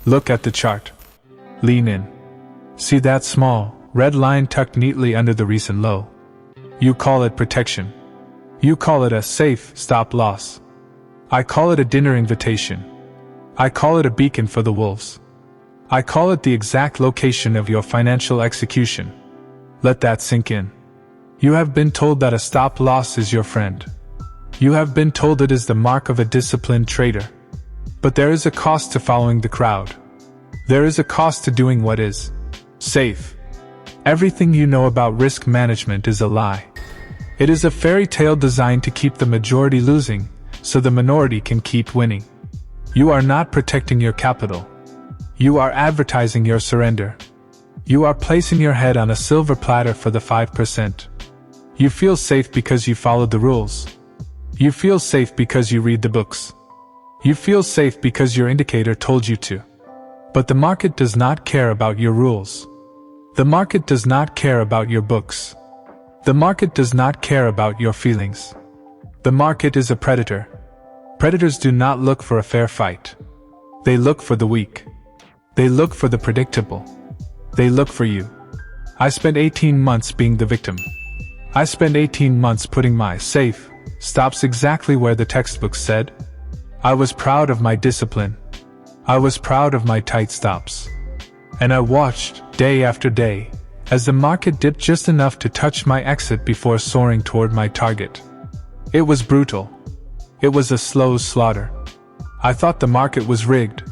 Look at the chart. Lean in. See that small, red line tucked neatly under the recent low? You call it protection. You call it a safe stop loss. I call it a dinner invitation. I call it a beacon for the wolves. I call it the exact location of your financial execution. Let that sink in. You have been told that a stop loss is your friend. You have been told it is the mark of a disciplined trader. But there is a cost to following the crowd. There is a cost to doing what is safe. Everything you know about risk management is a lie. It is a fairy tale designed to keep the majority losing, so the minority can keep winning. You are not protecting your capital. You are advertising your surrender. You are placing your head on a silver platter for the 5%. You feel safe because you followed the rules. You feel safe because you read the books. You feel safe because your indicator told you to. But the market does not care about your rules. The market does not care about your books. The market does not care about your feelings. The market is a predator. Predators do not look for a fair fight. They look for the weak. They look for the predictable. They look for you. I spent 18 months being the victim. I spent 18 months putting my safe stops exactly where the textbooks said. I was proud of my discipline. I was proud of my tight stops. And I watched, day after day, as the market dipped just enough to touch my exit before soaring toward my target. It was brutal. It was a slow slaughter. I thought the market was rigged.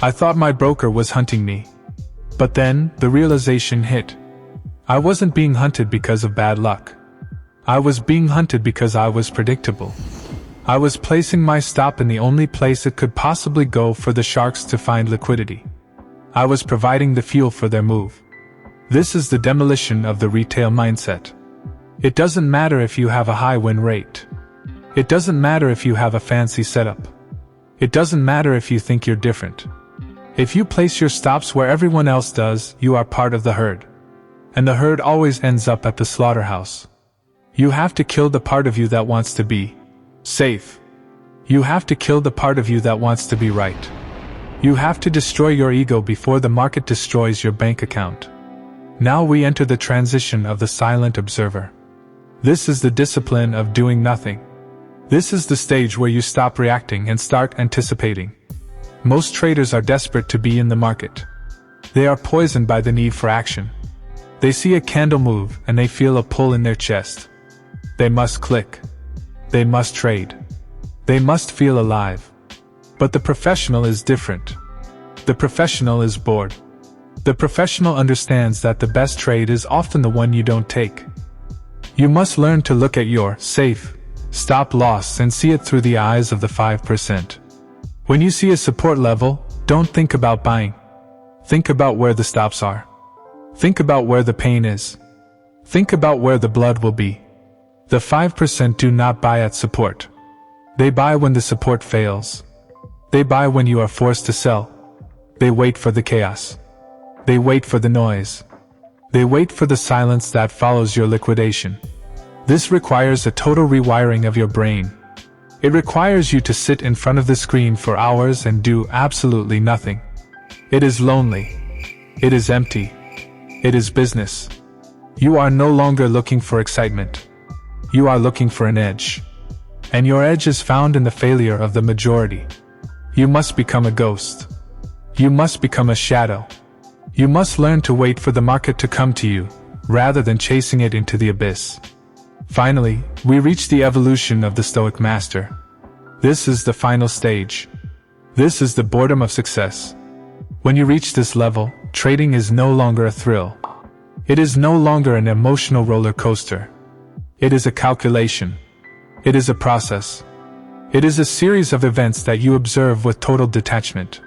I thought my broker was hunting me. But then, the realization hit. I wasn't being hunted because of bad luck. I was being hunted because I was predictable. I was placing my stop in the only place it could possibly go for the sharks to find liquidity. I was providing the fuel for their move. This is the demolition of the retail mindset. It doesn't matter if you have a high win rate. It doesn't matter if you have a fancy setup. It doesn't matter if you think you're different. If you place your stops where everyone else does, you are part of the herd. And the herd always ends up at the slaughterhouse. You have to kill the part of you that wants to be safe. You have to kill the part of you that wants to be right. You have to destroy your ego before the market destroys your bank account. Now we enter the transition of the silent observer. This is the discipline of doing nothing. This is the stage where you stop reacting and start anticipating. Most traders are desperate to be in the market. They are poisoned by the need for action. They see a candle move and they feel a pull in their chest. They must click. They must trade. They must feel alive. But the professional is different. The professional is bored. The professional understands that the best trade is often the one you don't take. You must learn to look at your safe stop loss and see it through the eyes of the 5%. When you see a support level, don't think about buying. Think about where the stops are. Think about where the pain is. Think about where the blood will be. The 5% do not buy at support. They buy when the support fails. They buy when you are forced to sell. They wait for the chaos. They wait for the noise. They wait for the silence that follows your liquidation. This requires a total rewiring of your brain. It requires you to sit in front of the screen for hours and do absolutely nothing. It is lonely. It is empty. It is business. You are no longer looking for excitement. You are looking for an edge. And your edge is found in the failure of the majority. You must become a ghost. You must become a shadow. You must learn to wait for the market to come to you, rather than chasing it into the abyss. Finally, we reach the evolution of the Stoic Master. This is the final stage. This is the boredom of success. When you reach this level, trading is no longer a thrill. It is no longer an emotional roller coaster. It is a calculation. It is a process. It is a series of events that you observe with total detachment.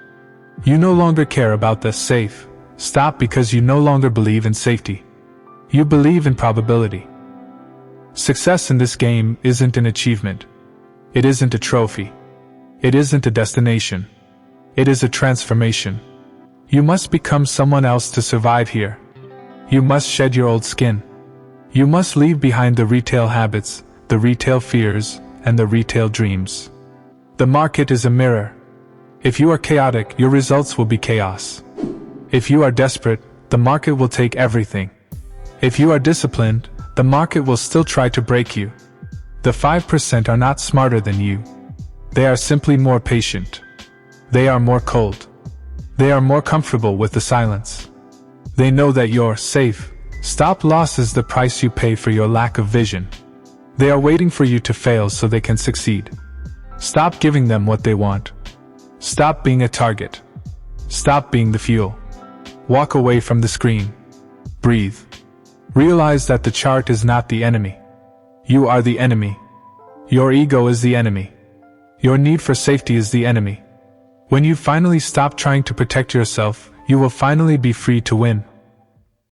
You no longer care about the safe stop because you no longer believe in safety. You believe in probability. Success in this game isn't an achievement. It isn't a trophy. It isn't a destination. It is a transformation. You must become someone else to survive here. You must shed your old skin. You must leave behind the retail habits, the retail fears, and the retail dreams. The market is a mirror. If you are chaotic, your results will be chaos. If you are desperate, the market will take everything. If you are disciplined, the market will still try to break you. The 5% are not smarter than you. They are simply more patient. They are more cold. They are more comfortable with the silence. They know that you're safe. Stop loss is the price you pay for your lack of vision. They are waiting for you to fail so they can succeed. Stop giving them what they want. Stop being a target. Stop being the fuel. Walk away from the screen. Breathe. Realize that the chart is not the enemy. You are the enemy. Your ego is the enemy. Your need for safety is the enemy. When you finally stop trying to protect yourself, you will finally be free to win.